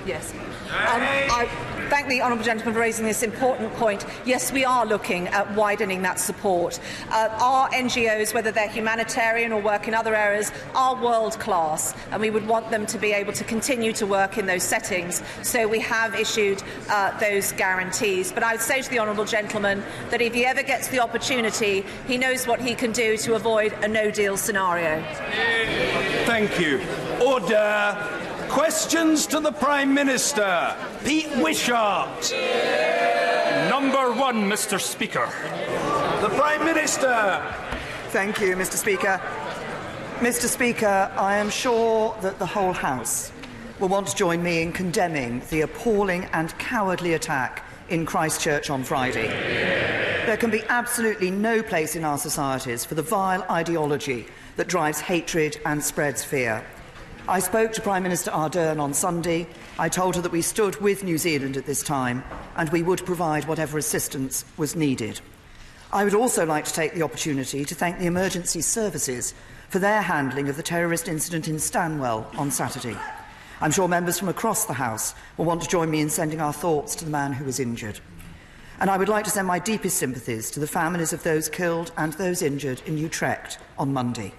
Yes. I thank the honourable gentleman for raising this important point. Yes, we are looking at widening that support. Our NGOs, whether they're humanitarian or work in other areas, are world-class, and we would want them to be able to continue to work in those settings. So we have issued those guarantees. But I would say to the honourable gentleman that if he ever gets the opportunity, he knows what he can do to avoid a no-deal scenario. Thank you. Order. Questions to the Prime Minister. Pete Wishart. Number 1, Mr. Speaker. The Prime Minister. Thank you, Mr. Speaker. Mr. Speaker, I am sure that the whole House will want to join me in condemning the appalling and cowardly attack in Christchurch on Friday. There can be absolutely no place in our societies for the vile ideology that drives hatred and spreads fear. I spoke to Prime Minister Ardern on Sunday. I told her that we stood with New Zealand at this time and we would provide whatever assistance was needed. I would also like to take the opportunity to thank the emergency services for their handling of the terrorist incident in Stanwell on Saturday. I'm sure members from across the House will want to join me in sending our thoughts to the man who was injured. And I would like to send my deepest sympathies to the families of those killed and those injured in Utrecht on Monday.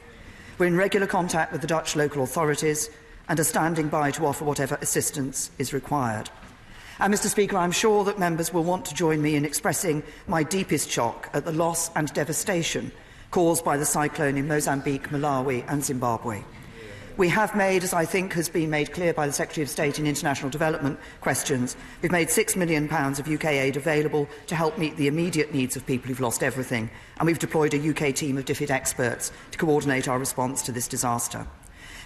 We're in regular contact with the Dutch local authorities and are standing by to offer whatever assistance is required. And, Mr. Speaker, I'm sure that members will want to join me in expressing my deepest shock at the loss and devastation caused by the cyclone in Mozambique, Malawi and Zimbabwe. We have made, as I think has been made clear by the Secretary of State in International Development questions, we've made £6 million of UK aid available to help meet the immediate needs of people who've lost everything, and we've deployed a UK team of DFID experts to coordinate our response to this disaster.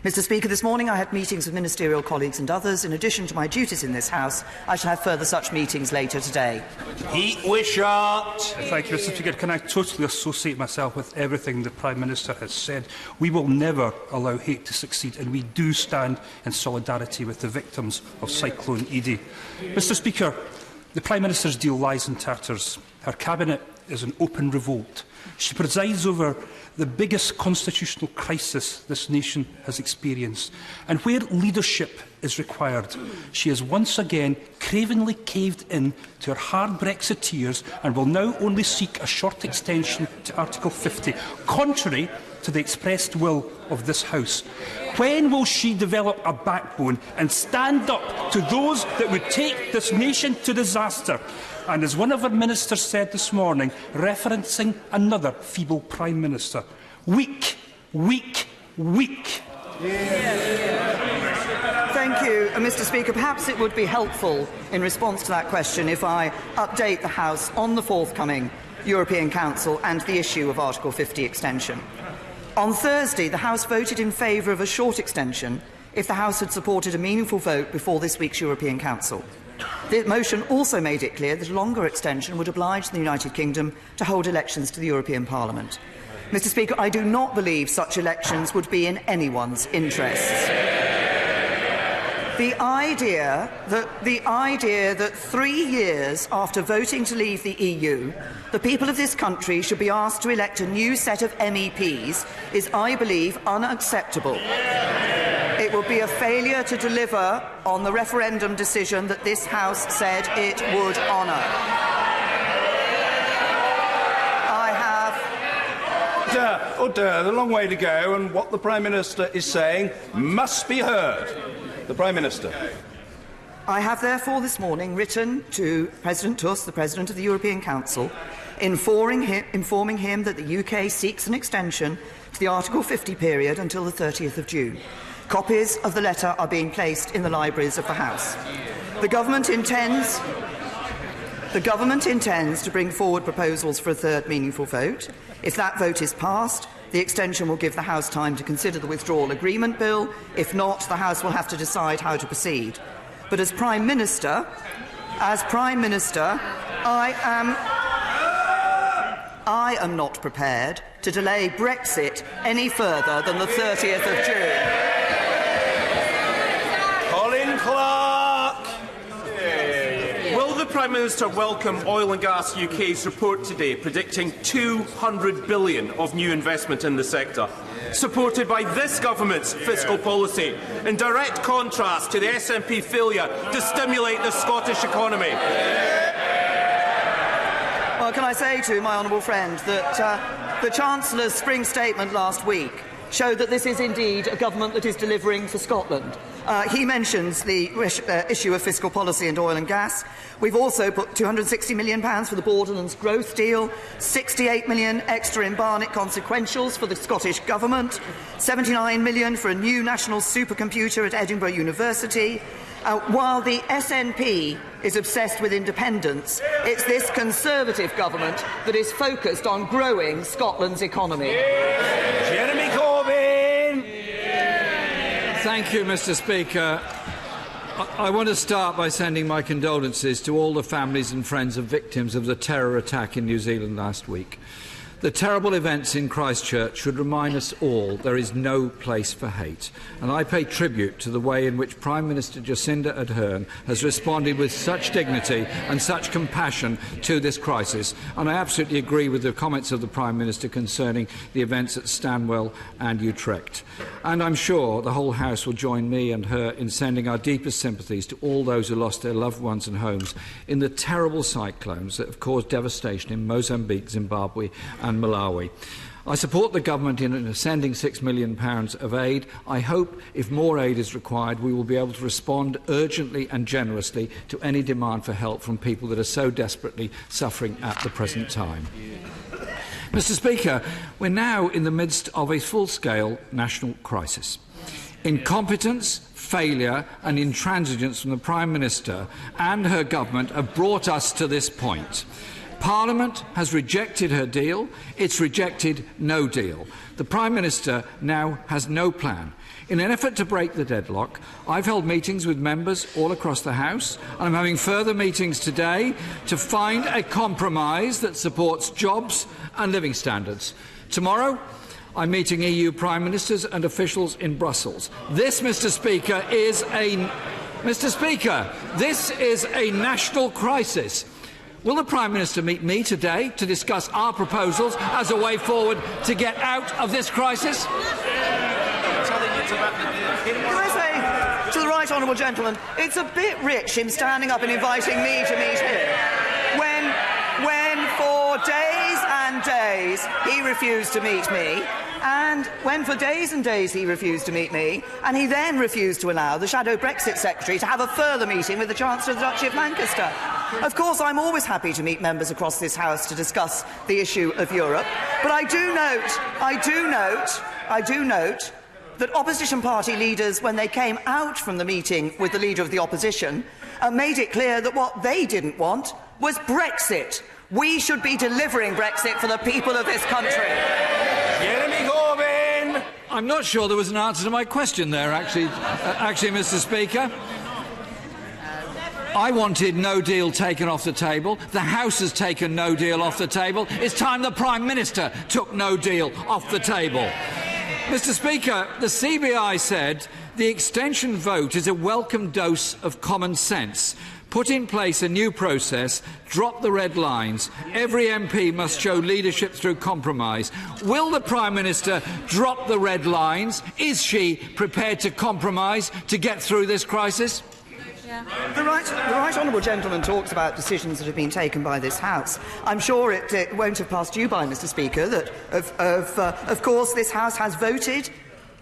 Mr. Speaker, this morning I had meetings with ministerial colleagues and others. In addition to my duties in this House, I shall have further such meetings later today. Pete Wishart. Thank you, Mr. Speaker. Can I totally associate myself with everything the Prime Minister has said? We will never allow hate to succeed, and we do stand in solidarity with the victims of Cyclone Edie. Mr. Speaker, the Prime Minister's deal lies in tatters. Her Cabinet is in open revolt. She presides over the biggest constitutional crisis this nation has experienced. And where leadership is required, she has once again cravenly caved in to her hard Brexiteers and will now only seek a short extension to Article 50, contrary to the expressed will of this House. When will she develop a backbone and stand up to those that would take this nation to disaster? And as one of her ministers said this morning, referencing another feeble Prime Minister, weak, weak, weak. Thank you, Mr. Speaker. Perhaps it would be helpful in response to that question if I update the House on the forthcoming European Council and the issue of Article 50 extension. On Thursday, the House voted in favour of a short extension if the House had supported a meaningful vote before this week's European Council. The motion also made it clear that a longer extension would oblige the United Kingdom to hold elections to the European Parliament. Mr. Speaker, I do not believe such elections would be in anyone's interests. The idea that 3 years after voting to leave the EU, the people of this country should be asked to elect a new set of MEPs is, I believe, unacceptable. It would be a failure to deliver on the referendum decision that this House said it would honour. Order. The long way to go, and what the Prime Minister is saying must be heard. The Prime Minister. I have therefore this morning written to President Tusk, the President of the European Council, informing him that the UK seeks an extension to the Article 50 period until the 30th of June. Copies of the letter are being placed in the libraries of the House. The Government intends to bring forward proposals for a third meaningful vote. If that vote is passed, the extension will give the House time to consider the Withdrawal Agreement Bill. If not, the House will have to decide how to proceed. But as Prime Minister, I am not prepared to delay Brexit any further than the 30th of June. Colin Clark. Will the Prime Minister welcome Oil and Gas UK's report today predicting £200 billion of new investment in the sector, supported by this government's fiscal policy, in direct contrast to the SNP failure to stimulate the Scottish economy? Well, can I say to my honourable friend that the Chancellor's spring statement last week showed that this is indeed a government that is delivering for Scotland. He mentions the issue of fiscal policy and oil and gas. We've also put £260 million for the Borderlands growth deal, £68 million extra in Barnet consequentials for the Scottish Government, £79 million for a new national supercomputer at Edinburgh University. While the SNP is obsessed with independence, it's this Conservative government that is focused on growing Scotland's economy. Jeremy Corbyn! Thank you, Mr. Speaker. I want to start by sending my condolences to all the families and friends of victims of the terror attack in New Zealand last week. The terrible events in Christchurch should remind us all there is no place for hate, and I pay tribute to the way in which Prime Minister Jacinda Ardern has responded with such dignity and such compassion to this crisis, and I absolutely agree with the comments of the Prime Minister concerning the events at Stanwell and Utrecht. And I'm sure the whole House will join me and her in sending our deepest sympathies to all those who lost their loved ones and homes in the terrible cyclones that have caused devastation in Mozambique, Zimbabwe and Malawi. I support the government in sending £6 million of aid. I hope, if more aid is required, we will be able to respond urgently and generously to any demand for help from people that are so desperately suffering at the present time. Mr. Speaker, we're now in the midst of a full-scale national crisis. Incompetence, failure and intransigence from the Prime Minister and her government have brought us to this point. Parliament has rejected her deal. It's rejected no deal. The Prime Minister now has no plan. In an effort to break the deadlock, I've held meetings with members all across the House, and I'm having further meetings today to find a compromise that supports jobs and living standards. Tomorrow, I'm meeting EU Prime Ministers and officials in Brussels. This, Mr. Speaker, is a national crisis. Will the Prime Minister meet me today to discuss our proposals as a way forward to get out of this crisis? Can I say to the right honourable gentleman, it's a bit rich him standing up and inviting me to meet him when for days and days he refused to meet me. And when for days and days he refused to meet me, and he then refused to allow the shadow Brexit Secretary to have a further meeting with the Chancellor of the Duchy of Lancaster. Of course, I'm always happy to meet members across this House to discuss the issue of Europe, but I do note that opposition party leaders, when they came out from the meeting with the Leader of the Opposition, made it clear that what they didn't want was Brexit. We should be delivering Brexit for the people of this country. Jeremy Corbyn! I'm not sure there was an answer to my question there, actually, Mr. Speaker. I wanted no deal taken off the table. The House has taken no deal off the table. It's time the Prime Minister took no deal off the table. Mr. Speaker, the CBI said the extension vote is a welcome dose of common sense. Put in place a new process, drop the red lines. Every MP must show leadership through compromise. Will the Prime Minister drop the red lines? Is she prepared to compromise to get through this crisis? The right honourable gentleman talks about decisions that have been taken by this House. I'm sure it won't have passed you by, Mr. Speaker, that of course this House has voted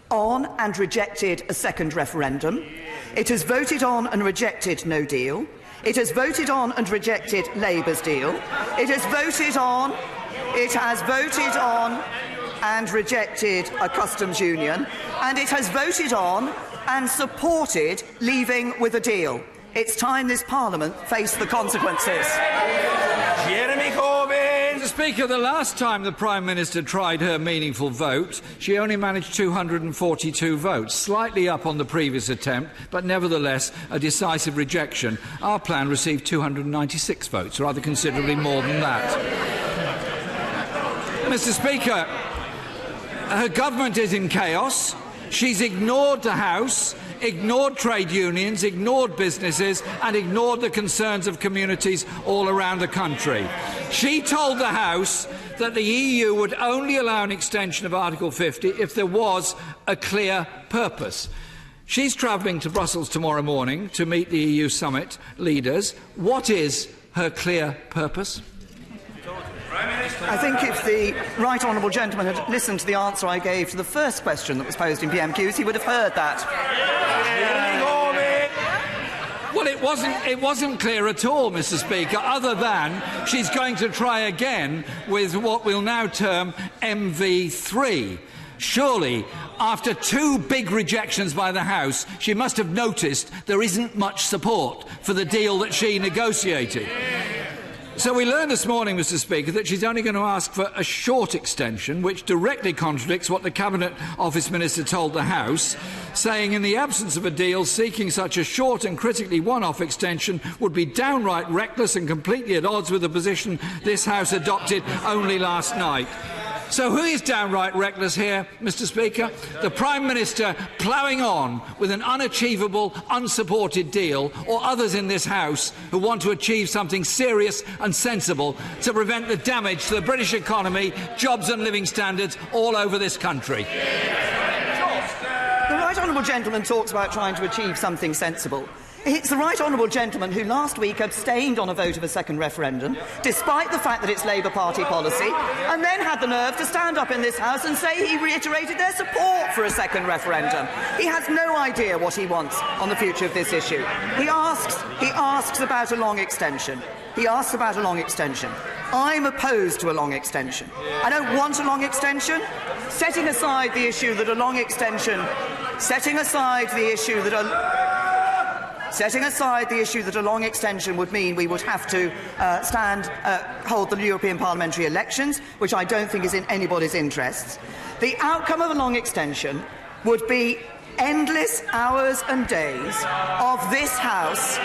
on and rejected a second referendum. It has voted on and rejected no deal. It has voted on and rejected Labour's deal. It has voted on and rejected a customs union. And it has voted on and supported leaving with a deal. It's time this Parliament faced the consequences. Jeremy Corbyn! Mr. Speaker, the last time the Prime Minister tried her meaningful vote, she only managed 242 votes, slightly up on the previous attempt, but nevertheless a decisive rejection. Our plan received 296 votes, rather considerably more than that. Mr. Speaker, her government is in chaos. She's ignored the House. ignored trade unions, ignored businesses and ignored the concerns of communities all around the country. She told the House that the EU would only allow an extension of Article 50 if there was a clear purpose. She's travelling to Brussels tomorrow morning to meet the EU summit leaders. What is her clear purpose? I think if the right honourable gentleman had listened to the answer I gave to the first question that was posed in PMQs, he would have heard that. Well, it wasn't clear at all, Mr. Speaker, other than she's going to try again with what we'll now term MV3. Surely, after 2 big rejections by the House, she must have noticed there isn't much support for the deal that she negotiated. So we learned this morning, Mr. Speaker, that she's only going to ask for a short extension, which directly contradicts what the Cabinet Office Minister told the House, saying in the absence of a deal, seeking such a short and critically one-off extension would be downright reckless and completely at odds with the position this House adopted only last night. So who is downright reckless here, Mr. Speaker? The Prime Minister ploughing on with an unachievable, unsupported deal, or others in this House who want to achieve something serious and sensible to prevent the damage to the British economy, jobs and living standards all over this country? The right honourable gentleman talks about trying to achieve something sensible. It's the right honourable gentleman who last week abstained on a vote of a second referendum, despite the fact that it's Labour Party policy, and then had the nerve to stand up in this House and say he reiterated their support for a second referendum. He has no idea what he wants on the future of this issue. He asks about a long extension. He asks about a long extension. I'm opposed to a long extension. I don't want a long extension. Setting aside the issue that a long extension would mean we would have to hold the European parliamentary elections, which I don't think is in anybody's interests. The outcome of a long extension would be endless hours and days of this House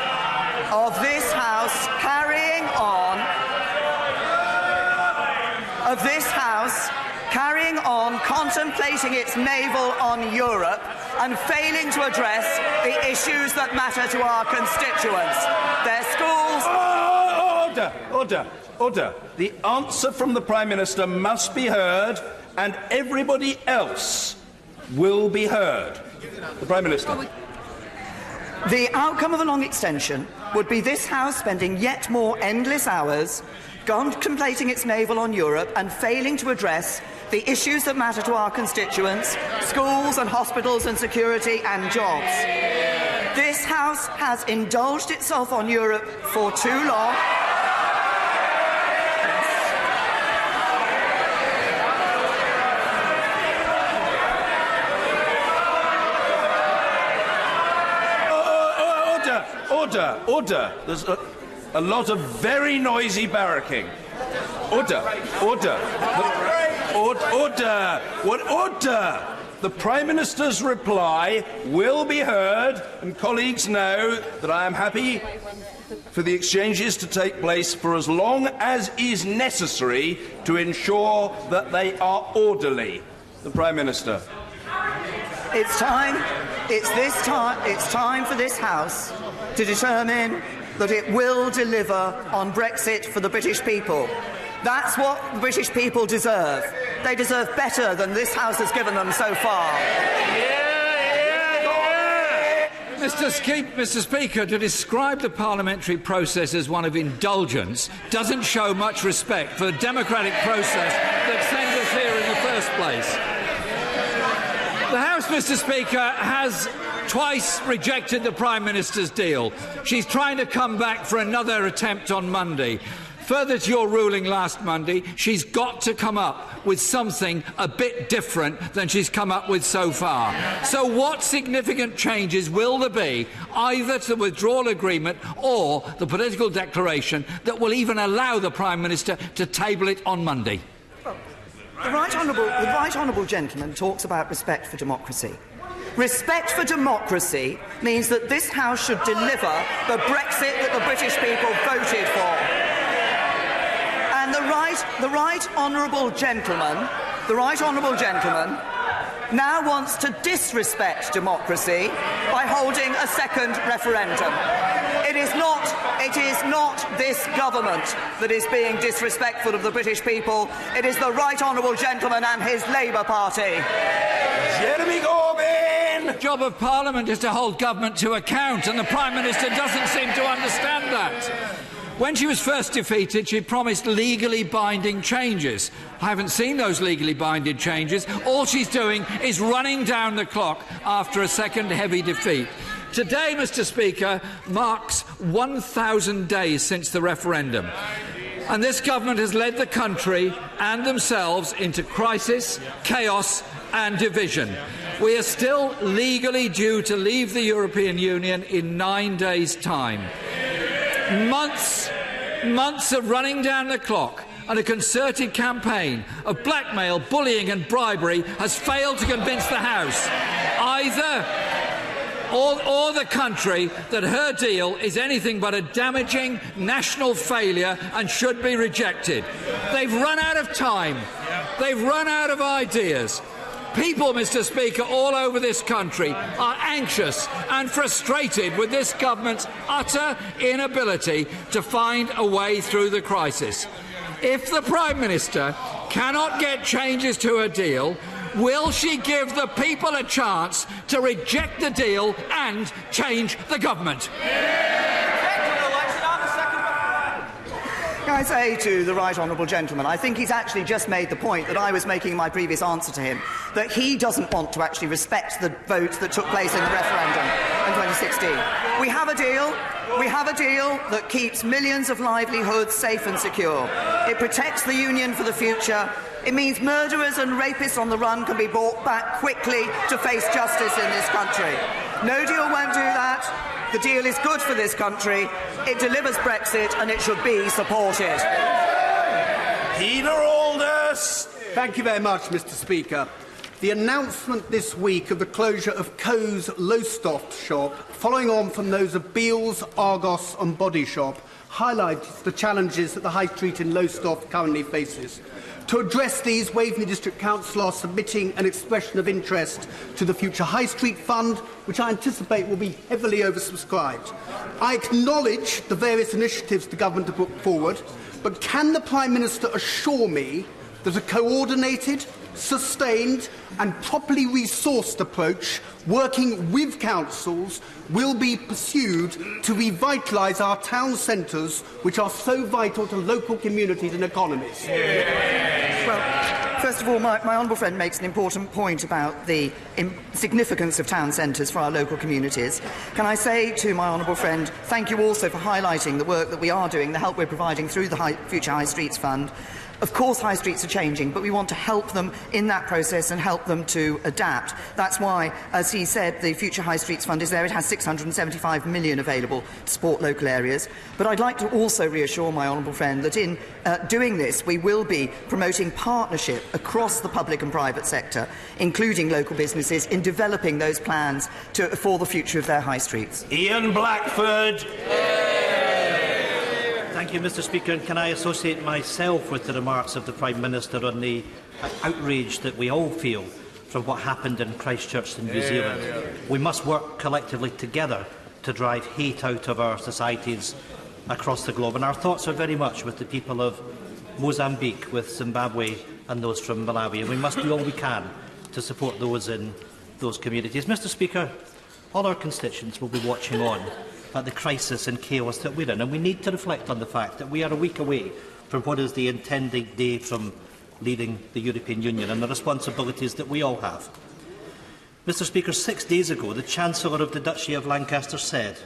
carrying on contemplating its navel on Europe and failing to address the issues that matter to our constituents. Their schools... Order. The answer from the Prime Minister must be heard, and everybody else will be heard. The Prime Minister. The outcome of a long extension would be this House spending yet more endless hours contemplating its navel on Europe and failing to address the issues that matter to our constituents, schools and hospitals and security and jobs. This House has indulged itself on Europe for too long. Order. There's a lot of very noisy barracking. Order. The Prime Minister's reply will be heard, and colleagues know that I am happy for the exchanges to take place for as long as is necessary to ensure that they are orderly. The Prime Minister. It's time for this House to determine that it will deliver on Brexit for the British people. That's what the British people deserve. They deserve better than this House has given them so far. Mr. Speaker, to describe the parliamentary process as one of indulgence doesn't show much respect for the democratic process that sent us here in the first place. The House, Mr. Speaker, has twice rejected the Prime Minister's deal. She's trying to come back for another attempt on Monday. Further to your ruling last Monday, she's got to come up with something a bit different than she's come up with so far. So what significant changes will there be, either to the withdrawal agreement or the political declaration, that will even allow the Prime Minister to table it on Monday? The right honourable gentleman talks about respect for democracy. Respect for democracy means that this House should deliver the Brexit that the British people voted for. And the right honourable gentleman now wants to disrespect democracy by holding a second referendum. It is not this government that is being disrespectful of the British people. It is the Right Honourable Gentleman and his Labour Party. Jeremy Corbyn! The job of Parliament is to hold government to account, and the Prime Minister doesn't seem to understand that. When she was first defeated, she promised legally binding changes. I haven't seen those legally binding changes. All she's doing is running down the clock after a second heavy defeat. Today, Mr. Speaker, marks 1,000 days since the referendum. And this government has led the country and themselves into crisis, chaos and division. We are still legally due to leave the European Union in 9 days' time. Months of running down the clock and a concerted campaign of blackmail, bullying and bribery has failed to convince the House, or the country, that her deal is anything but a damaging national failure and should be rejected. They've run out of time. They've run out of ideas. People, Mr. Speaker, all over this country are anxious and frustrated with this government's utter inability to find a way through the crisis. If the Prime Minister cannot get changes to her deal, will she give the people a chance to reject the deal and change the government? Can I say to the Right Honourable Gentleman, I think he's actually just made the point that I was making in my previous answer to him, that he doesn't want to actually respect the vote that took place in the referendum in 2016. We have a deal. We have a deal that keeps millions of livelihoods safe and secure. It protects the Union for the future. It means murderers and rapists on the run can be brought back quickly to face justice in this country. No deal won't do that. The deal is good for this country. It delivers Brexit and it should be supported. Peter Aldous! Thank you very much, Mr. Speaker. The announcement this week of the closure of Co's Lowestoft shop, following on from those of Beale's, Argos and Body Shop, highlights the challenges that the High Street in Lowestoft currently faces. To address these, Waveney District Council are submitting an expression of interest to the Future High Street Fund, which I anticipate will be heavily oversubscribed. I acknowledge the various initiatives the Government have put forward, but can the Prime Minister assure me that a coordinated, sustained and properly resourced approach, working with councils, will be pursued to revitalise our town centres, which are so vital to local communities and economies? Well, first of all, my honourable friend makes an important point about the significance of town centres for our local communities. Can I say to my honourable friend, thank you also for highlighting the work that we are doing, the help we're providing through the Future High Streets Fund. Of course, high streets are changing, but we want to help them in that process and help them to adapt. That's why, as he said, the Future High Streets Fund is there. It has £675 million available to support local areas. But I'd like to also reassure my honourable friend that in doing this, we will be promoting partnership across the public and private sector, including local businesses, in developing those plans for the future of their high streets. Ian Blackford. Thank you, Mr. Speaker. And can I associate myself with the remarks of the Prime Minister on the outrage that we all feel from what happened in Christchurch in New Zealand? We must work collectively together to drive hate out of our societies across the globe. And our thoughts are very much with the people of Mozambique, with Zimbabwe and those from Malawi. And we must do all we can to support those in those communities. Mr. Speaker, all our constituents will be watching on at the crisis and chaos that we're in, and we need to reflect on the fact that we are a week away from what is the intended day from leaving the European Union and the responsibilities that we all have. Mr. Speaker, 6 days ago, the Chancellor of the Duchy of Lancaster said,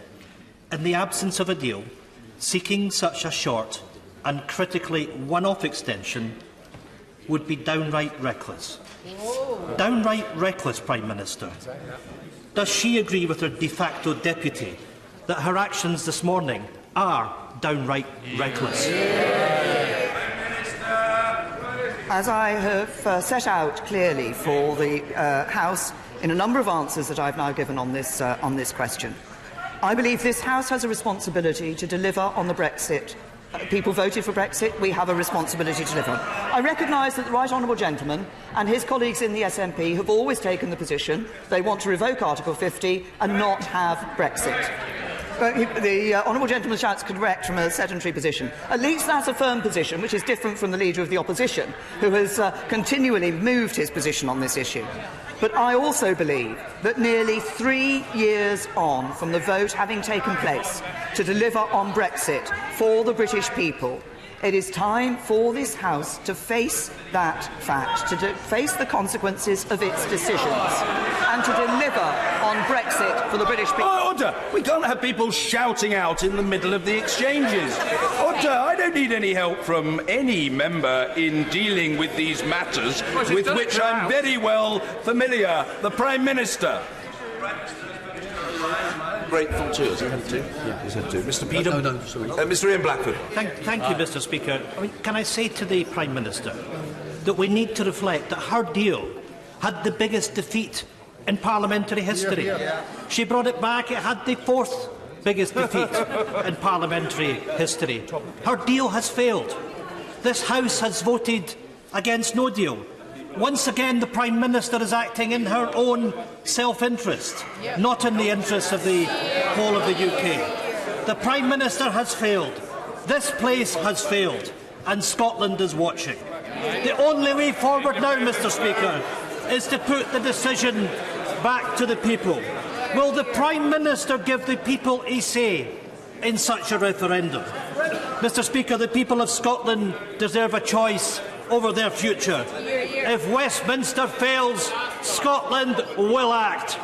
in the absence of a deal, seeking such a short and critically one-off extension would be downright reckless. Downright reckless, Prime Minister. Does she agree with her de facto deputy that her actions this morning are downright reckless? As I have set out clearly for the House in a number of answers that I've now given on this question, I believe this House has a responsibility to deliver on the Brexit people voted for Brexit, we have a responsibility to deliver. I recognise that the Right Honourable Gentleman and his colleagues in the SNP have always taken the position they want to revoke Article 50 and not have Brexit. The Honourable Gentleman shouts correct from a sedentary position. At least that's a firm position, which is different from the Leader of the Opposition, who has continually moved his position on this issue. But I also believe that nearly 3 years on from the vote having taken place to deliver on Brexit for the British people, it is time for this House to face that fact, to face the consequences of its decisions, and to deliver on Brexit for the British people. Order! We can't have people shouting out in the middle of the exchanges. Order! I don't need any help from any member in dealing with these matters, with which I'm very well familiar. The Prime Minister. Grateful to. Has he had two? Yeah, he's had two. Mr. Peter? No, sorry. Mr. Ian Blackford. Thank you, Mr. Speaker. Can I say to the Prime Minister that we need to reflect that her deal had the biggest defeat in parliamentary history. She brought it back. It had the fourth biggest defeat in parliamentary history. Her deal has failed. This House has voted against no deal. Once again, the Prime Minister is acting in her own self-interest, not in the interests of the whole of the UK. The Prime Minister has failed. This place has failed. And Scotland is watching. The only way forward now, Mr. Speaker, is to put the decision back to the people. Will the Prime Minister give the people a say in such a referendum? Mr. Speaker, the people of Scotland deserve a choice over their future. If Westminster fails, Scotland will act.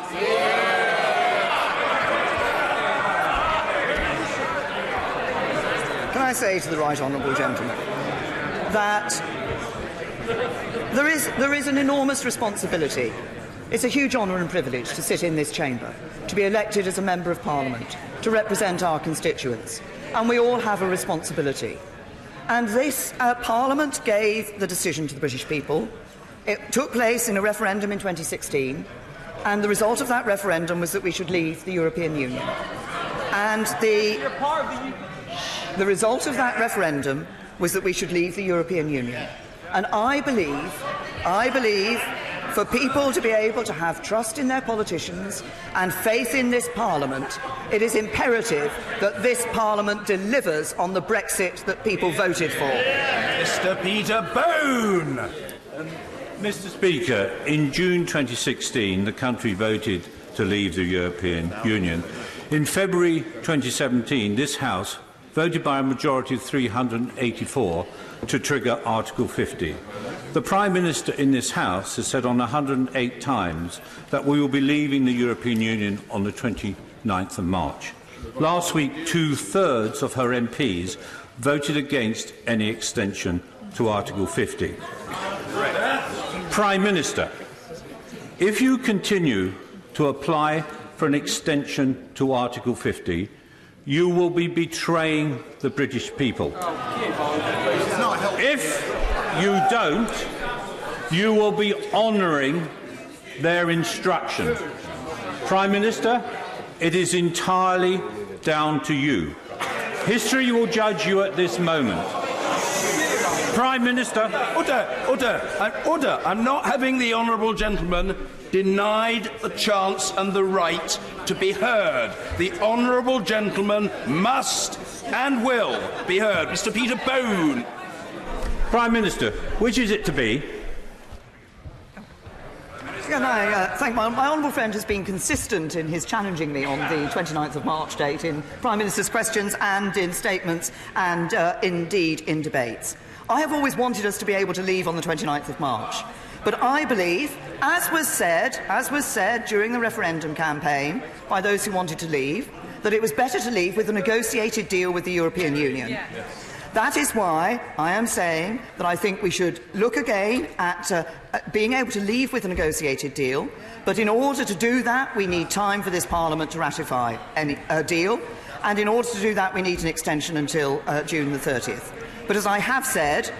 Can I say to the Right Honourable Gentleman that there is an enormous responsibility. It's a huge honour and privilege to sit in this chamber, to be elected as a Member of Parliament, to represent our constituents, and we all have a responsibility. And this Parliament gave the decision to the British people. It took place in a referendum in 2016, and the result of that referendum was that we should leave the European Union. And the result of that referendum was that we should leave the European Union. And I believe, for people to be able to have trust in their politicians and faith in this Parliament, it is imperative that this Parliament delivers on the Brexit that people voted for. Mr. Peter Bone. Mr. Speaker, in June 2016, the country voted to leave the European Union. In February 2017, this House voted by a majority of 384 to trigger Article 50. The Prime Minister in this House has said on 108 times that we will be leaving the European Union on the 29th of March. Last week, 2/3 of her MPs voted against any extension to Article 50. Prime Minister, if you continue to apply for an extension to Article 50, you will be betraying the British people. If you don't, you will be honouring their instruction. Prime Minister, it is entirely down to you. History will judge you at this moment. Prime Minister. Order. I'm not having the honourable gentleman denied the chance and the right to be heard. The honourable gentleman must and will be heard. Mr. Peter Bone. Prime Minister, which is it to be? Can I thank my honourable friend has been consistent in his challenging me on the 29th of March date in Prime Minister's questions and in statements and indeed in debates. I have always wanted us to be able to leave on the 29th of March. But I believe, as was said during the referendum campaign by those who wanted to leave, that it was better to leave with a negotiated deal with the European Union. Yes. That is why I am saying that I think we should look again at being able to leave with a negotiated deal. But in order to do that, we need time for this Parliament to ratify a deal. And in order to do that, we need an extension until June the 30th. But as I have said,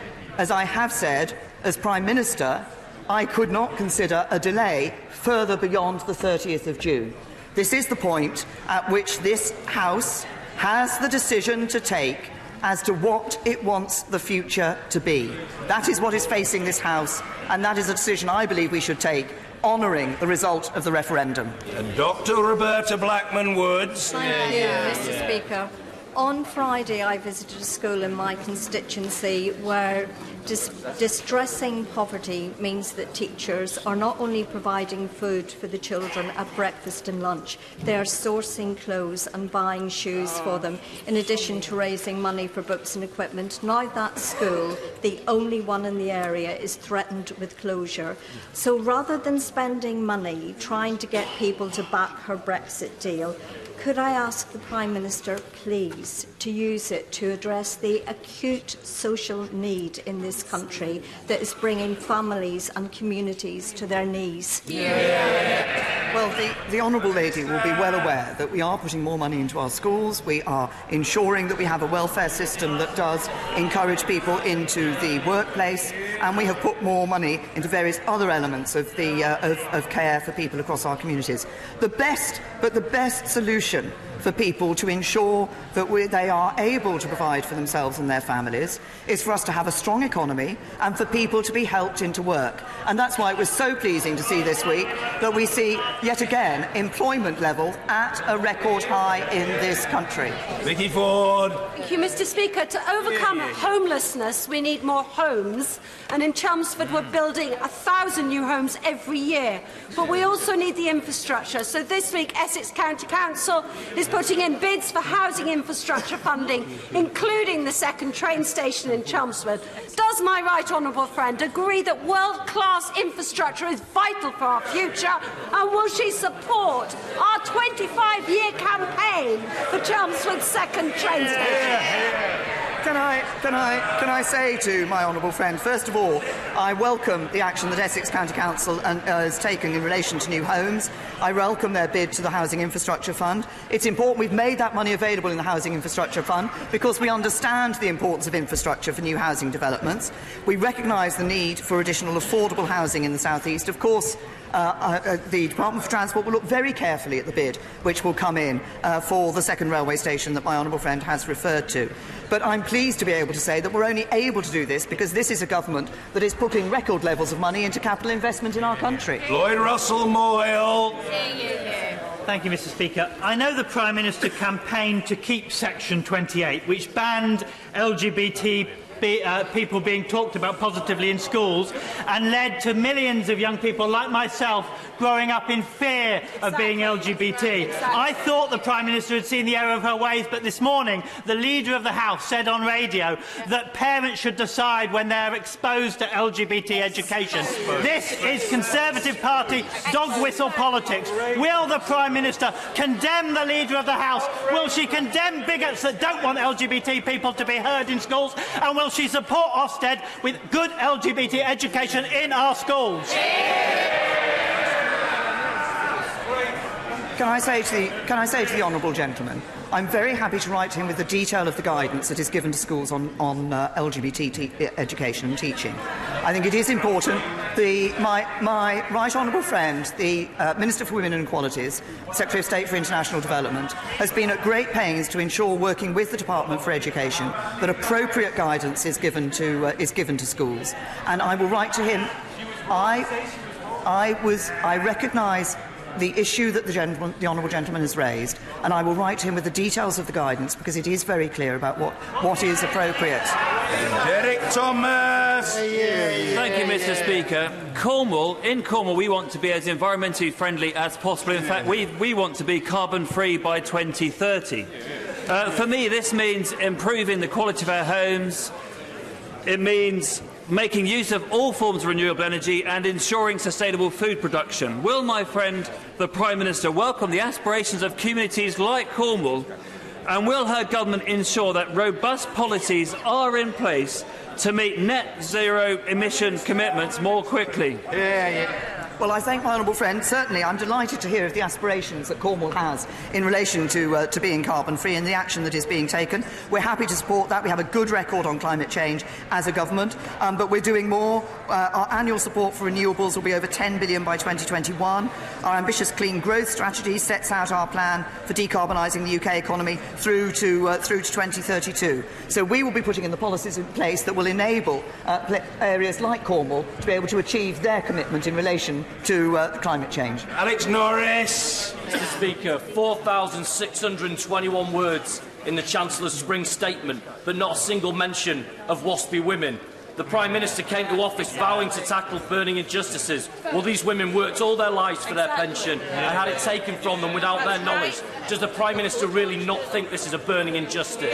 as Prime Minister, I could not consider a delay further beyond the 30th of June. This is the point at which this House has the decision to take as to what it wants the future to be. That is what is facing this House, and that is a decision I believe we should take, honouring the result of the referendum. And Dr. Roberta Blackman-Woods. Thank you, Mr. Speaker. On Friday, I visited a school in my constituency where distressing poverty means that teachers are not only providing food for the children at breakfast and lunch, they are sourcing clothes and buying shoes for them, in addition to raising money for books and equipment. Now that school, the only one in the area, is threatened with closure. So rather than spending money trying to get people to back her Brexit deal, could I ask the Prime Minister, please, to use it to address the acute social need in this country that is bringing families and communities to their knees? Well, the Honourable Lady will be well aware that we are putting more money into our schools. We are ensuring that we have a welfare system that does encourage people into the workplace, and we have put more money into various other elements of of care for people across our communities. The best solution for people to ensure that they are able to provide for themselves and their families is for us to have a strong economy and for people to be helped into work. And that's why it was so pleasing to see this week that we see, yet again, employment levels at a record high in this country. Vicky Ford. Thank you, Mr. Speaker. To overcome homelessness, we need more homes. And in Chelmsford, we're building 1,000 new homes every year. But we also need the infrastructure. So this week, Essex County Council is putting in bids for housing infrastructure funding, including the second train station in Chelmsford. Does my right honourable friend agree that world-class infrastructure is vital for our future? And will she support our 25-year campaign for Chelmsford's second train station? Can I say to my honourable friend, first of all, I welcome the action that Essex County Council is taking in relation to new homes. I welcome their bid to the Housing Infrastructure Fund. It's important we've made that money available in the Housing Infrastructure Fund because we understand the importance of infrastructure for new housing developments. We recognise the need for additional affordable housing in the South East. Of course, the Department for Transport will look very carefully at the bid which will come in for the second railway station that my honourable friend has referred to. But I'm pleased to be able to say that we're only able to do this because this is a government that is putting record levels of money into capital investment in our country. Lloyd Russell Moyle. Thank you, Mr. Speaker. I know the Prime Minister campaigned to keep Section 28, which banned LGBT people being talked about positively in schools and led to millions of young people like myself growing up in fear of being LGBT. I thought the Prime Minister had seen the error of her ways, but this morning the Leader of the House said on radio that parents should decide when they are exposed to LGBT education. This is Conservative Party dog whistle politics. Will the Prime Minister condemn the Leader of the House? Will she condemn bigots that don't want LGBT people to be heard in schools? And will she support Ofsted with good LGBT education in our schools? Can I say to the honourable gentleman, I'm very happy to write to him with the detail of the guidance that is given to schools on LGBT education and teaching. I think it is important. My right honourable friend, the Minister for Women and Equalities, Secretary of State for International Development, has been at great pains to ensure, working with the Department for Education, that appropriate guidance is given to schools. And I will write to him. I recognise the issue that the honourable gentleman has raised, and I will write to him with the details of the guidance because it is very clear about what is appropriate. Derek Thomas. Thank you, Mr. Speaker. In Cornwall, we want to be as environmentally friendly as possible. In fact, we want to be carbon-free by 2030. For me, this means improving the quality of our homes. It means making use of all forms of renewable energy and ensuring sustainable food production. Will my friend, the Prime Minister, welcome the aspirations of communities like Cornwall, and will her government ensure that robust policies are in place to meet net zero emission commitments more quickly? Well, I thank my honourable friend. Certainly, I'm delighted to hear of the aspirations that Cornwall has in relation to being carbon-free and the action that is being taken. We're happy to support that. We have a good record on climate change as a government, but we're doing more. Our annual support for renewables will be over £10 billion by 2021. Our ambitious clean growth strategy sets out our plan for decarbonising the UK economy through to 2032. So we will be putting in the policies in place that will enable areas like Cornwall to be able to achieve their commitment in relation to climate change. Alex Norris. Mr. Speaker, 4,621 words in the Chancellor's spring statement, but not a single mention of WASPy women. The Prime Minister came to office vowing to tackle burning injustices. Well, these women worked all their lives for their pension and had it taken from them without their knowledge. Does the Prime Minister really not think this is a burning injustice?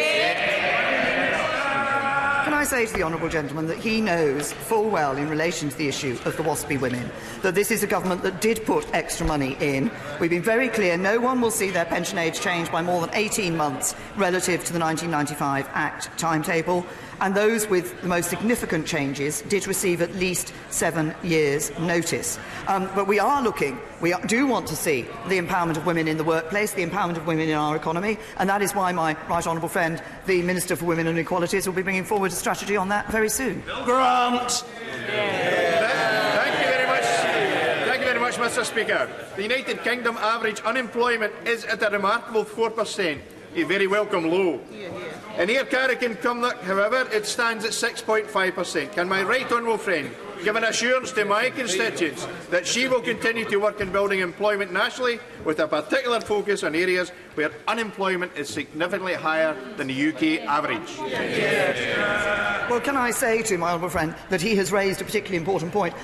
Can I say to the honourable gentleman that he knows full well in relation to the issue of the WASPy women that this is a government that did put extra money in. We've been very clear no one will see their pension age change by more than 18 months relative to the 1995 Act timetable, and those with the most significant changes did receive at least 7 years' notice. But we do want to see the empowerment of women in the workplace, the empowerment of women in our economy, and that is why my right honourable friend, the Minister for Women and Equalities, will be bringing forward a strategy on that very soon. Bill Grant. Thank you very much. Thank you very much, Mr. Speaker. The United Kingdom average unemployment is at a remarkable 4%, a very welcome low. In Air Carrick and Cumnock, however, it stands at 6.5%. Can my right honourable friend give an assurance to my constituents that she will continue to work in building employment nationally with a particular focus on areas where unemployment is significantly higher than the UK average? Well, can I say to my honourable friend that he has raised a particularly important point?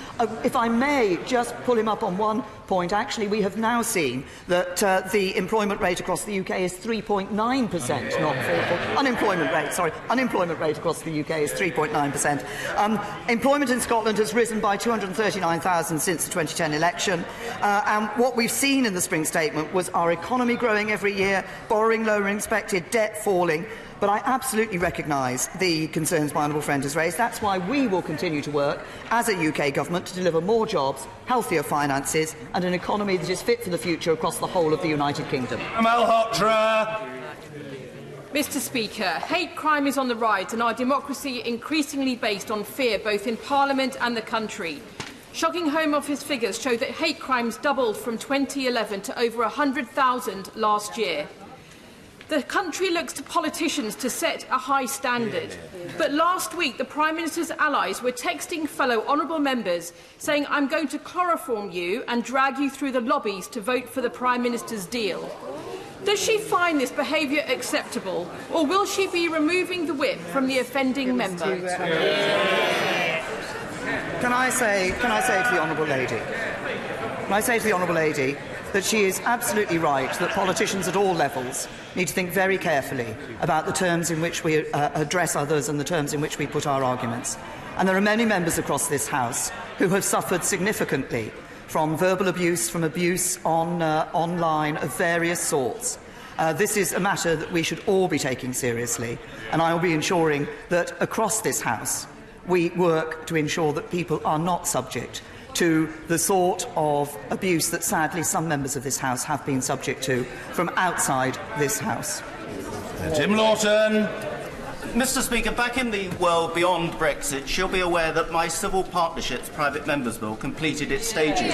If I may just pull him up on one point, actually we have now seen that the employment rate across the UK is 3.9%, not 4%. Unemployment rate across the UK is 3.9%. Employment in Scotland has risen by 239,000 since the 2010 election, and what we've seen in the spring statement was our economy growing every year, borrowing lower than expected, debt falling. But I absolutely recognise the concerns my honourable friend has raised. That's why we will continue to work as a UK government to deliver more jobs, healthier finances and an economy that is fit for the future across the whole of the United Kingdom. Malhotra. Mr. Speaker, hate crime is on the rise and our democracy increasingly based on fear both in Parliament and the country. Shocking Home Office figures show that hate crimes doubled from 2011 to over 100,000 last year. The country looks to politicians to set a high standard. But last week, the Prime Minister's allies were texting fellow honourable members saying, "I'm going to chloroform you and drag you through the lobbies to vote for the Prime Minister's deal." Does she find this behaviour acceptable, or will she be removing the whip from the offending member? Can I say to the honourable lady that she is absolutely right that politicians at all levels need to think very carefully about the terms in which we address others and the terms in which we put our arguments. And there are many members across this House who have suffered significantly from verbal abuse, from abuse online of various sorts. This is a matter that we should all be taking seriously, and I will be ensuring that across this House we work to ensure that people are not subject to the sort of abuse that sadly some members of this House have been subject to from outside this House. Tim Lawton. Mr. Speaker, back in the world beyond Brexit, she'll be aware that my Civil Partnerships Private Members Bill completed its stages.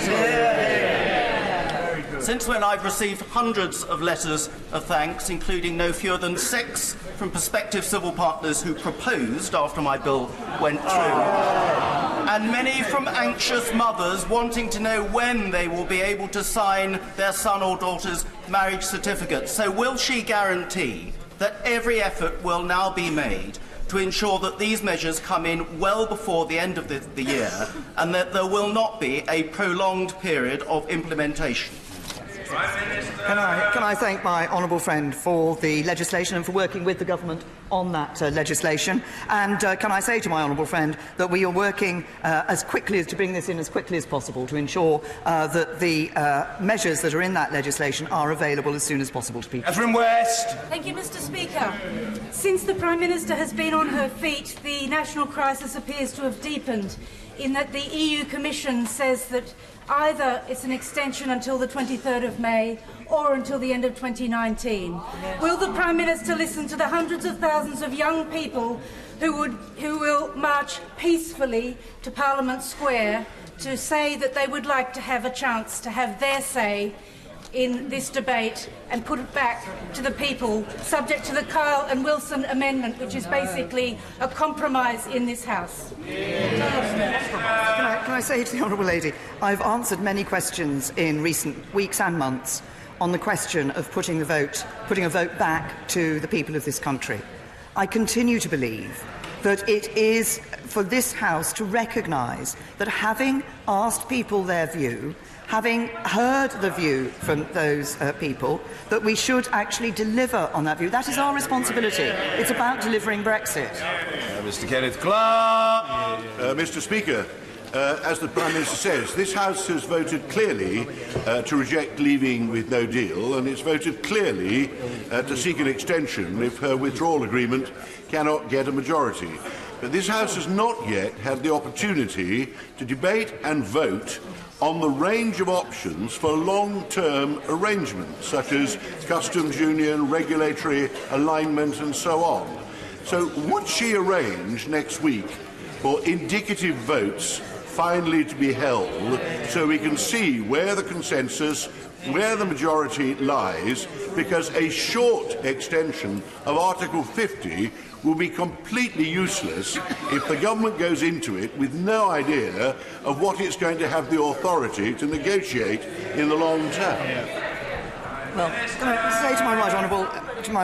Since when I've received hundreds of letters of thanks, including no fewer than 6 from prospective civil partners who proposed after my bill went through, and many from anxious mothers wanting to know when they will be able to sign their son or daughter's marriage certificate. So will she guarantee that every effort will now be made to ensure that these measures come in well before the end of the year and that there will not be a prolonged period of implementation? Can I thank my honourable friend for the legislation and for working with the government on that legislation? And can I say to my honourable friend that we are working to bring this in as quickly as possible to ensure that the measures that are in that legislation are available as soon as possible to people. Catherine West. Thank you, Mr. Speaker. Since the Prime Minister has been on her feet, the national crisis appears to have deepened, in that the EU Commission says that Either it's an extension until the 23rd of May or until the end of 2019. Yes. Will the Prime Minister listen to the hundreds of thousands of young people who will march peacefully to Parliament Square to say that they would like to have a chance to have their say in this debate and put it back to the people, subject to the Kyle and Wilson amendment, which is basically a compromise in this House? Can I say to the Honourable Lady, I've answered many questions in recent weeks and months on the question of putting a vote back to the people of this country. I continue to believe that it is for this House to recognise that, having asked people their view, having heard the view from those people, that we should actually deliver on that view. That is our responsibility. It's about delivering Brexit. Mr. Kenneth Clark. Mr. Speaker, as the Prime Minister says, this House has voted clearly to reject leaving with no deal, and it's voted clearly to seek an extension if her withdrawal agreement cannot get a majority. But this House has not yet had the opportunity to debate and vote on the range of options for long-term arrangements, such as customs union, regulatory alignment and so on. So would she arrange next week for indicative votes finally to be held so we can see where the consensus, where the majority lies, because a short extension of Article 50 will be completely useless if the government goes into it with no idea of what it's going to have the authority to negotiate in the long term. Well, can I say to my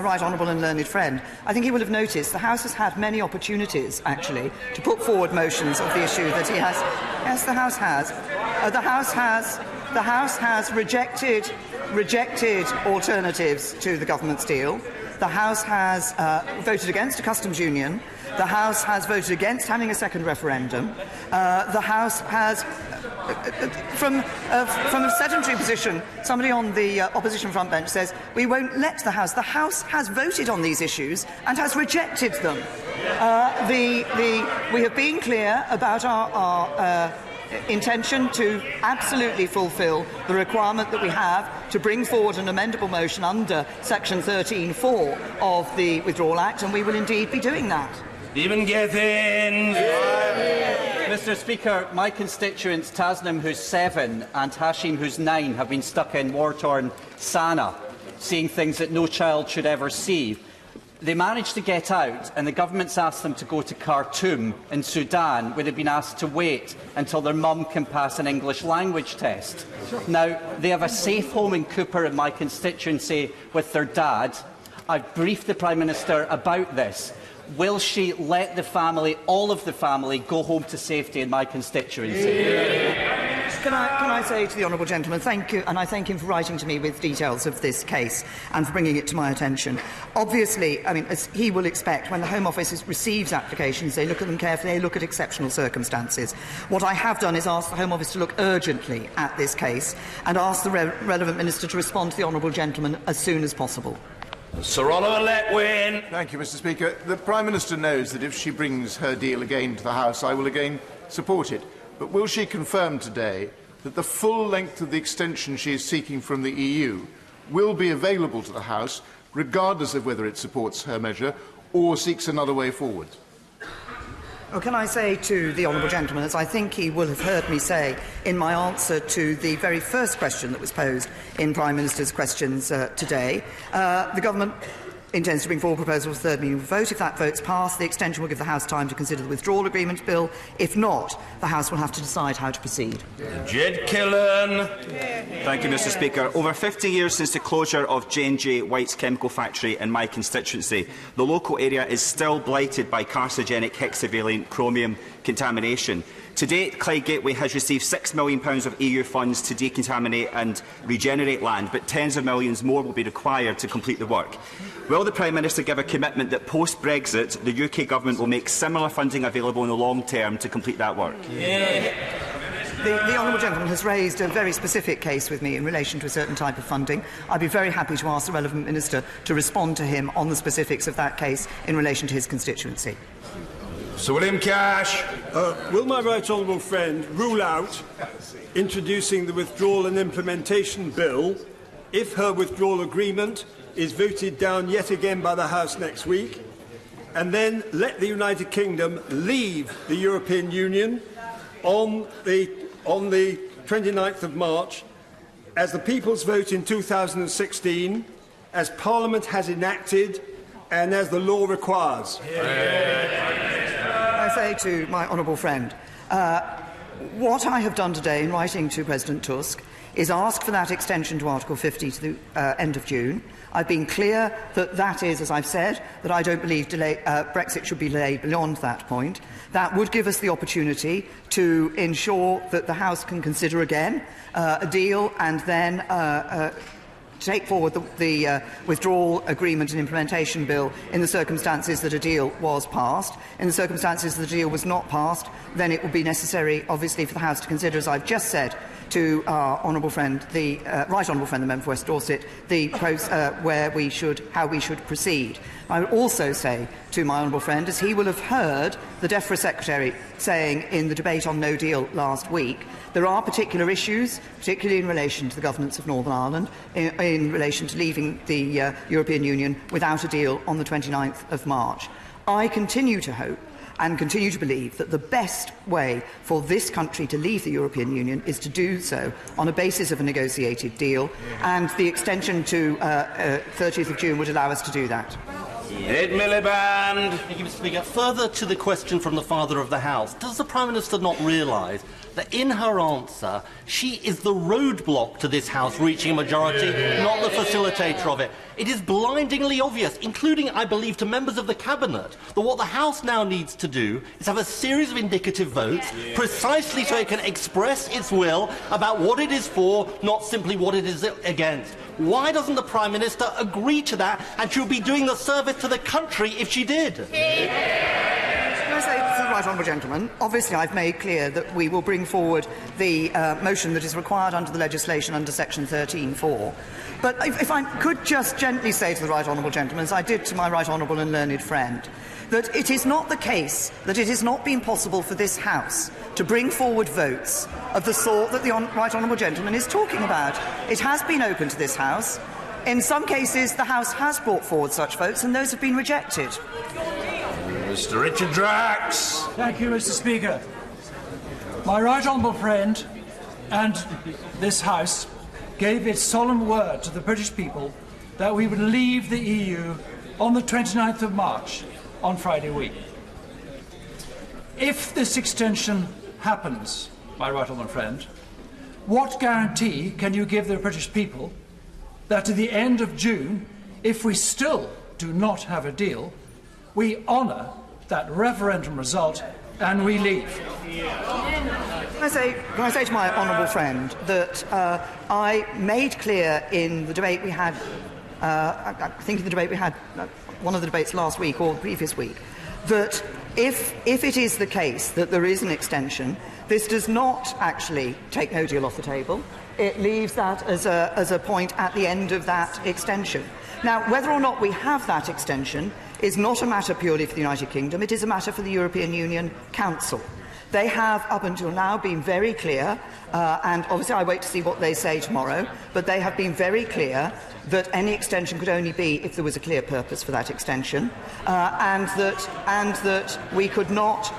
right honourable and learned friend, I think he will have noticed the House has had many opportunities, actually, to put forward motions of the issue that he has. Yes, the House has. The House has rejected alternatives to the government's deal. The House has voted against a customs union. The House has voted against having a second referendum. The House has, from a sedentary position, somebody on the opposition front bench says, we won't let the House. The House has voted on these issues and has rejected them. We have been clear about our intention to absolutely fulfil the requirement that we have to bring forward an amendable motion under Section 13(4) of the Withdrawal Act, and we will indeed be doing that. Stephen Gethin. Mr. Speaker, my constituents Tasnim, who's 7, and Hashim, who's 9, have been stuck in war-torn Sana'a, seeing things that no child should ever see. They managed to get out, and the government's asked them to go to Khartoum in Sudan, where they've been asked to wait until their mum can pass an English language test. Now, they have a safe home in Cooper in my constituency with their dad. I've briefed the Prime Minister about this. Will she let the family, all of the family, go home to safety in my constituency? Can I say to the honourable gentleman, thank you, and I thank him for writing to me with details of this case and for bringing it to my attention. Obviously, I mean, as he will expect, when the Home Office receives applications, they look at them carefully, they look at exceptional circumstances. What I have done is ask the Home Office to look urgently at this case and ask the relevant Minister to respond to the honourable gentleman as soon as possible. Sir Oliver Letwin. Thank you, Mr. Speaker. The Prime Minister knows that if she brings her deal again to the House, I will again support it. But will she confirm today that the full length of the extension she is seeking from the EU will be available to the House, regardless of whether it supports her measure or seeks another way forward? Well, can I say to the honourable gentleman, as I think he will have heard me say in my answer to the very first question that was posed in Prime Minister's questions today, the government intends to bring forward proposals for third reading vote. If that vote's passed, the extension will give the House time to consider the Withdrawal Agreement bill. If not, the House will have to decide how to proceed. Jed Killen. Thank you, Mr. Speaker. Over 50 years since the closure of J&J White's chemical factory in my constituency, the local area is still blighted by carcinogenic hexavalent chromium contamination. To date, Clyde Gateway has received £6 million of EU funds to decontaminate and regenerate land, but tens of millions more will be required to complete the work. Will the Prime Minister give a commitment that post-Brexit the UK Government will make similar funding available in the long term to complete that work? The honourable gentleman has raised a very specific case with me in relation to a certain type of funding. I'd be very happy to ask the relevant Minister to respond to him on the specifics of that case in relation to his constituency. Sir William Cash. Will my right honourable friend rule out introducing the Withdrawal and Implementation Bill if her withdrawal agreement is voted down yet again by the House next week, and then let the United Kingdom leave the European Union on the 29th of March as the people's vote in 2016, as Parliament has enacted and as the law requires? I say to my honourable friend, what I have done today in writing to President Tusk is ask for that extension to Article 50 to the end of June. I've been clear that that is, as I've said, that I don't believe Brexit should be delayed beyond that point. That would give us the opportunity to ensure that the House can consider again a deal and then take forward the Withdrawal Agreement and Implementation Bill in the circumstances that a deal was passed. In the circumstances that the deal was not passed, then it would be necessary, obviously, for the House to consider, as I've just said, to our honourable friend, the right honourable friend, the member for West Dorset, how we should proceed. I would also say to my honourable friend, as he will have heard the DEFRA Secretary saying in the debate on no deal last week, there are particular issues, particularly in relation to the governance of Northern Ireland, in relation to leaving the European Union without a deal on the 29th of March. I continue to hope and continue to believe that the best way for this country to leave the European Union is to do so on a basis of a negotiated deal, and the extension to 30th of June would allow us to do that. Ed Miliband. Thank you, Mr. Speaker. Further to the question from the Father of the House, does the Prime Minister not realise that in her answer she is the roadblock to this House reaching a majority, not the facilitator of it? It is blindingly obvious, including, I believe, to members of the Cabinet, that what the House now needs to do is have a series of indicative votes, precisely so it can express its will about what it is for, not simply what it is against. Why doesn't the Prime Minister agree to that? And she would be doing the service to the country if she did. Can I say to the right honourable gentleman, obviously I've made clear that we will bring forward the motion that is required under the legislation under section 13(4). But if I could just gently say to the right honourable gentleman, as I did to my right honourable and learned friend, that it is not the case that it has not been possible for this House to bring forward votes of the sort that the right honourable gentleman is talking about. It has been open to this House. In some cases, the House has brought forward such votes, and those have been rejected. Mr. Richard Drax. Thank you, Mr. Speaker. My right honourable friend and this House gave its solemn word to the British people that we would leave the EU on the 29th of March, on Friday week. If this extension happens, my right honourable friend, what guarantee can you give the British people that at the end of June, if we still do not have a deal, we honour that referendum result and we leave? Can I say to my honourable friend that I made clear in the debate we had, I think in the debate we had, one of the debates last week or the previous week, that if it is the case that there is an extension, this does not actually take no deal off the table. It leaves that as a point at the end of that extension. Now, whether or not we have that extension is not a matter purely for the United Kingdom. It is a matter for the European Union Council. They have, up until now, been very clear, and obviously I wait to see what they say tomorrow, but they have been very clear that any extension could only be if there was a clear purpose for that extension, and that we could not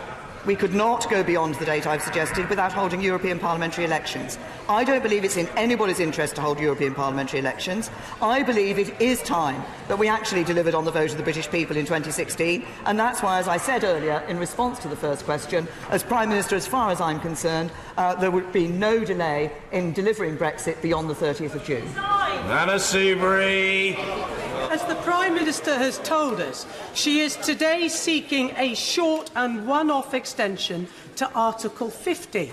go beyond the date I've suggested without holding European parliamentary elections. I don't believe it's in anybody's interest to hold European parliamentary elections. I believe it is time that we actually delivered on the vote of the British people in 2016, and that's why, as I said earlier, in response to the first question, as Prime Minister, as far as I'm concerned, there would be no delay in delivering Brexit beyond the 30th of June. Anna Seabury. As the Prime Minister has told us, she is today seeking a short and one-off extension to Article 50.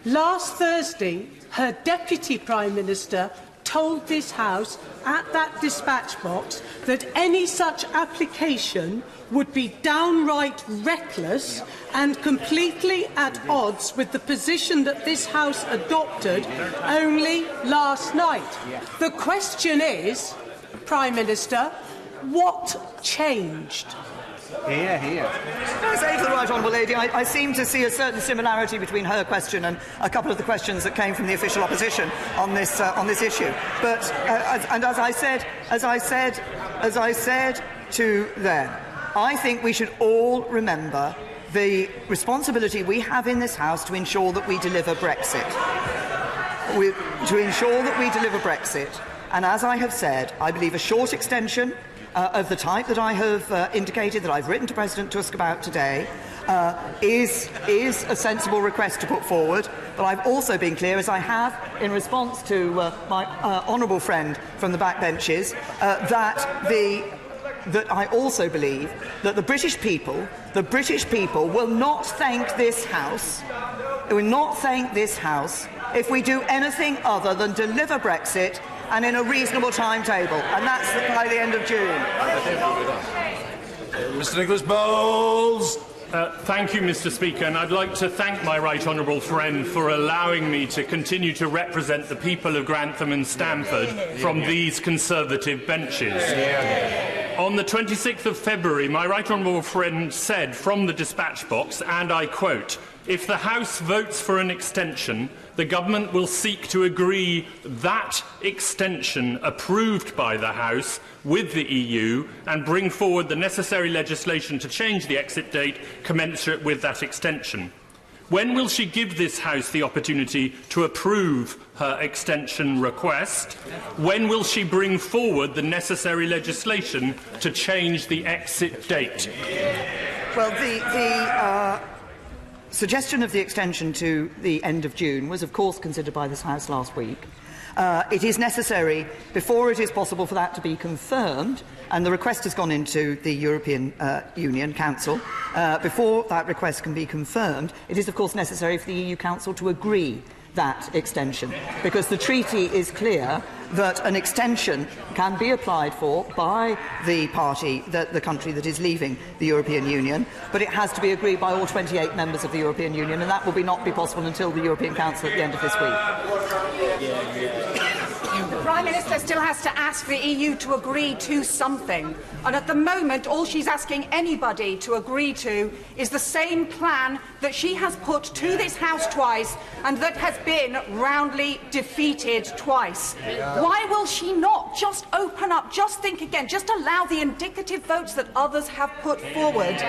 Last Thursday, her Deputy Prime Minister told this House at that dispatch box that any such application would be downright reckless and completely at odds with the position that this House adopted only last night. The question is, Prime Minister, what changed? Here, here. Can I say to the Right Honourable Lady, I seem to see a certain similarity between her question and a couple of the questions that came from the official opposition on this issue. But as I said to them, I think we should all remember the responsibility we have in this House to ensure that we deliver Brexit. And as I have said, I believe a short extension of the type that I have indicated, that I've written to President Tusk about today, is a sensible request to put forward. But I've also been clear, as I have in response to my honourable friend from the backbenches, that I also believe that the British people will not thank this House. They will not thank this House if we do anything other than deliver Brexit and in a reasonable timetable, and that's by the end of June. Mr. Nicholas Bowles. Thank you, Mr. Speaker, and I'd like to thank my right honourable friend for allowing me to continue to represent the people of Grantham and Stamford from these Conservative benches. On the 26th of February, my right honourable friend said from the dispatch box, and I quote, "If the House votes for an extension, the Government will seek to agree that extension approved by the House with the EU and bring forward the necessary legislation to change the exit date commensurate with that extension. When will she give this House the opportunity to approve her extension request? When will she bring forward the necessary legislation to change the exit date?" Well, the suggestion of the extension to the end of June was, of course, considered by this House last week. It is necessary, before it is possible for that to be confirmed, and the request has gone into the European Union Council, before that request can be confirmed, it is, of course, necessary for the EU Council to agree that extension, because the treaty is clear that an extension can be applied for by the country that is leaving the European Union, but it has to be agreed by all 28 members of the European Union, and that will not be possible until the European Council at the end of this week. The Prime Minister still has to ask the EU to agree to something, and at the moment all she's asking anybody to agree to is the same plan that she has put to this House twice and that has been roundly defeated twice. Why will she not just open up, just think again, just allow the indicative votes that others have put forward?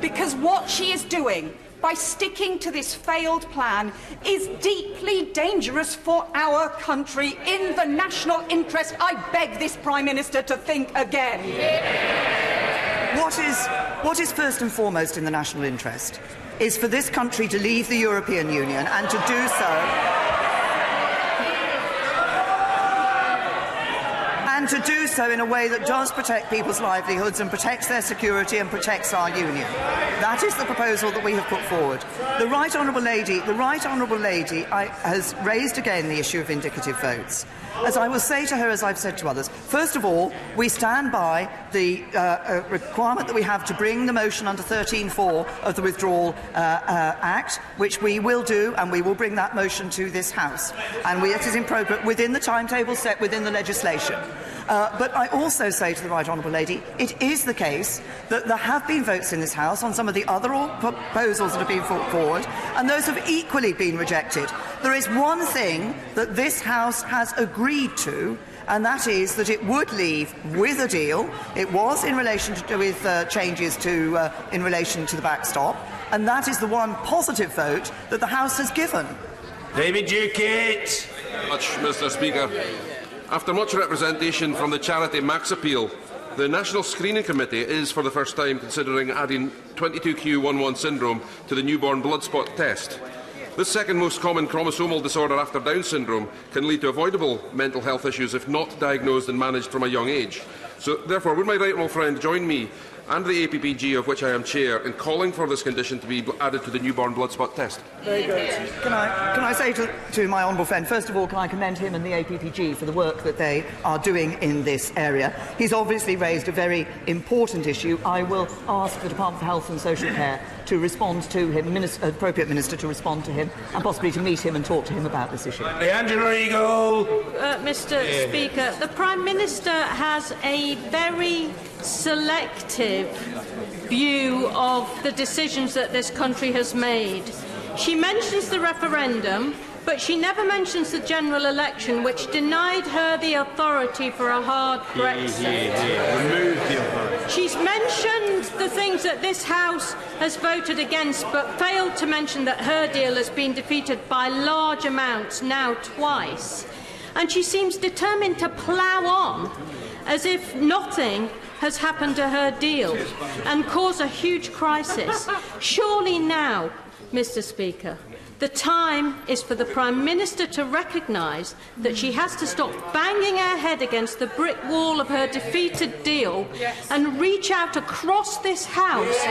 Because what she is doing by sticking to this failed plan is deeply dangerous for our country. In the national interest, I beg this Prime Minister to think again. What is first and foremost in the national interest is for this country to leave the European Union, and to do so in a way that does protect people's livelihoods and protects their security and protects our union. That is the proposal that we have put forward. The Right Honourable Lady has raised again the issue of indicative votes. As I will say to her, as I've said to others, first of all, we stand by the requirement that we have to bring the motion under 13.4 of the Withdrawal Act, which we will do, and we will bring that motion to this House. And it is appropriate within the timetable set within the legislation. But I also say to the Right Honourable Lady, it is the case that there have been votes in this House on some of the other proposals that have been put forward, and those have equally been rejected. There is one thing that this House has agreed to, and that is that it would leave with a deal. It was in relation to changes in relation to the backstop, and that is the one positive vote that the House has given. David Duquette. Much, Mr. Speaker. After much representation from the charity Max Appeal, the National Screening Committee is for the first time considering adding 22q11 syndrome to the newborn blood spot test. This second most common chromosomal disorder after Down syndrome can lead to avoidable mental health issues if not diagnosed and managed from a young age. So, therefore, would my right honourable friend join me and the APPG, of which I am chair, in calling for this condition to be added to the newborn blood spot test? Very good. Can I say to my honourable friend, first of all, can I commend him and the APPG for the work that they are doing in this area. He's obviously raised a very important issue. I will ask the Department for Health and Social Care to respond to him, appropriate minister to respond to him, and possibly to meet him and talk to him about this issue. Angela Eagle. Mr. Speaker, the Prime Minister has a very selective view of the decisions that this country has made. She mentions the referendum, but she never mentions the general election, which denied her the authority for a hard Brexit. Remove the authority. She's mentioned the things that this House has voted against, but failed to mention that her deal has been defeated by large amounts, now twice. And she seems determined to plough on, as if nothing has happened to her deal, and cause a huge crisis. Surely now, Mr. Speaker, the time is for the Prime Minister to recognise that she has to stop banging her head against the brick wall of her defeated deal and reach out across this House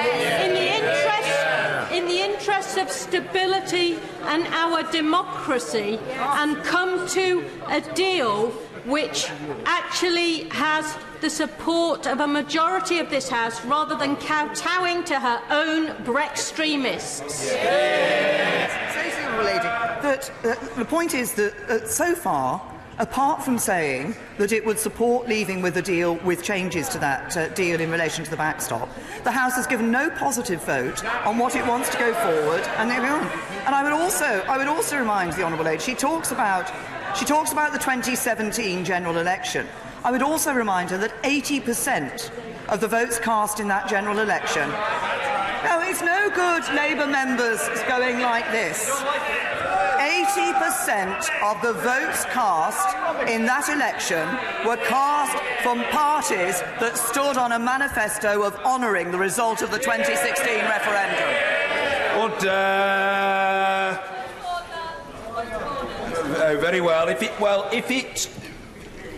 in the interest of stability and our democracy, and come to a deal which actually has the support of a majority of this House, rather than kowtowing to her own Brextremists. The point is that so far, apart from saying that it would support leaving with a deal with changes to that deal in relation to the backstop, the House has given no positive vote on what it wants to go forward, and there we are. And I would also remind the honourable lady, she talks about the 2017 general election. I would also remind her that 80% of the votes cast in that general election. No, it's no good Labour members going like this. 80% of the votes cast in that election were cast from parties that stood on a manifesto of honouring the result of the 2016 referendum. Very well. If it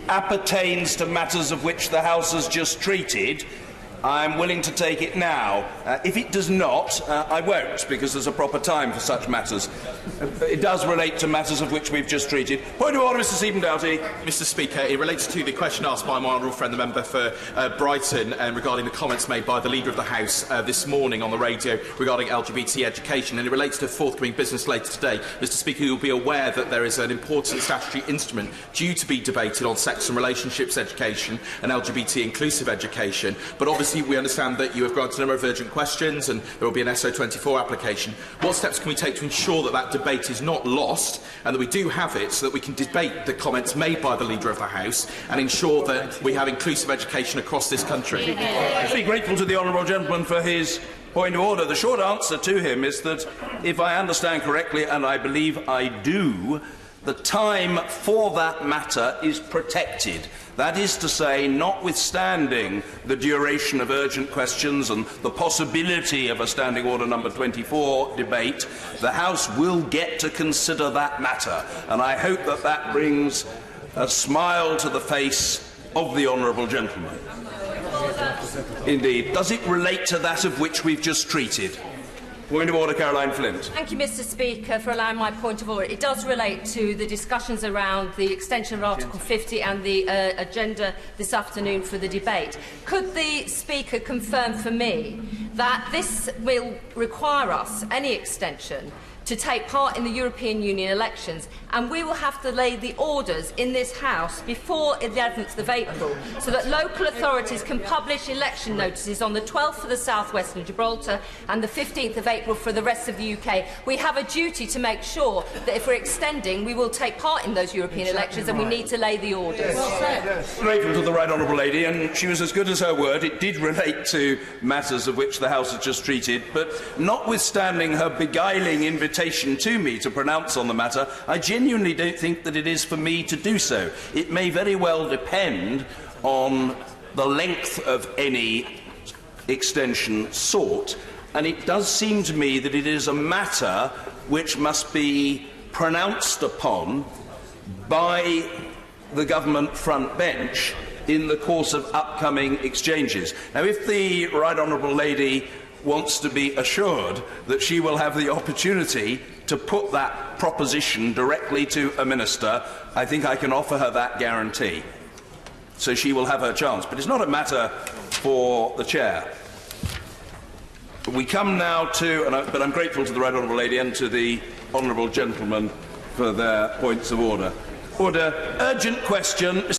appertains to matters of which the House has just treated, I'm willing to take it now. If it does not, I won't, because there's a proper time for such matters. It does relate to matters of which we've just treated. Point of order, Mr. Stephen Doughty. Mr. Speaker, it relates to the question asked by my honourable friend, the member for Brighton, regarding the comments made by the Leader of the House this morning on the radio regarding LGBT education, and it relates to forthcoming business later today. Mr. Speaker, you'll be aware that there is an important statutory instrument due to be debated on sex and relationships education and LGBT inclusive education, but obviously we understand that you have granted a number of urgent questions and there will be an SO24 application. What steps can we take to ensure that that debate is not lost and that we do have it, so that we can debate the comments made by the Leader of the House and ensure that we have inclusive education across this country? I'm very grateful to the honourable gentleman for his point of order. The short answer to him is that, if I understand correctly, and I believe I do, the time for that matter is protected. That is to say, notwithstanding the duration of urgent questions and the possibility of a Standing Order number 24 debate, the House will get to consider that matter. And I hope that that brings a smile to the face of the honourable gentleman. Indeed. Does it relate to that of which we've just treated? Point of order, Caroline Flint. Thank you, Mr. Speaker, for allowing my point of order. It does relate to the discussions around the extension of Article 50 and the agenda this afternoon for the debate. Could the Speaker confirm for me that this will require us, any extension, to take part in the European Union elections, and we will have to lay the orders in this House before the 11th of April, so that local authorities can publish election notices on the 12th for the South West and Gibraltar and the 15th of April for the rest of the UK. We have a duty to make sure that if we're extending, we will take part in those European elections, and we need to lay the orders. Grateful to the right honourable lady, and she was as good as her word. It did relate to matters of which the House has just treated, but notwithstanding her beguiling invitation to me to pronounce on the matter, I genuinely don't think that it is for me to do so. It may very well depend on the length of any extension sought, and it does seem to me that it is a matter which must be pronounced upon by the government front bench in the course of upcoming exchanges. Now, if the right honourable lady wants to be assured that she will have the opportunity to put that proposition directly to a minister, I think I can offer her that guarantee. So she will have her chance. But it's not a matter for the chair. We come now to, but I'm grateful to the right honourable lady and to the honourable gentleman for their points of order. Order. Urgent question.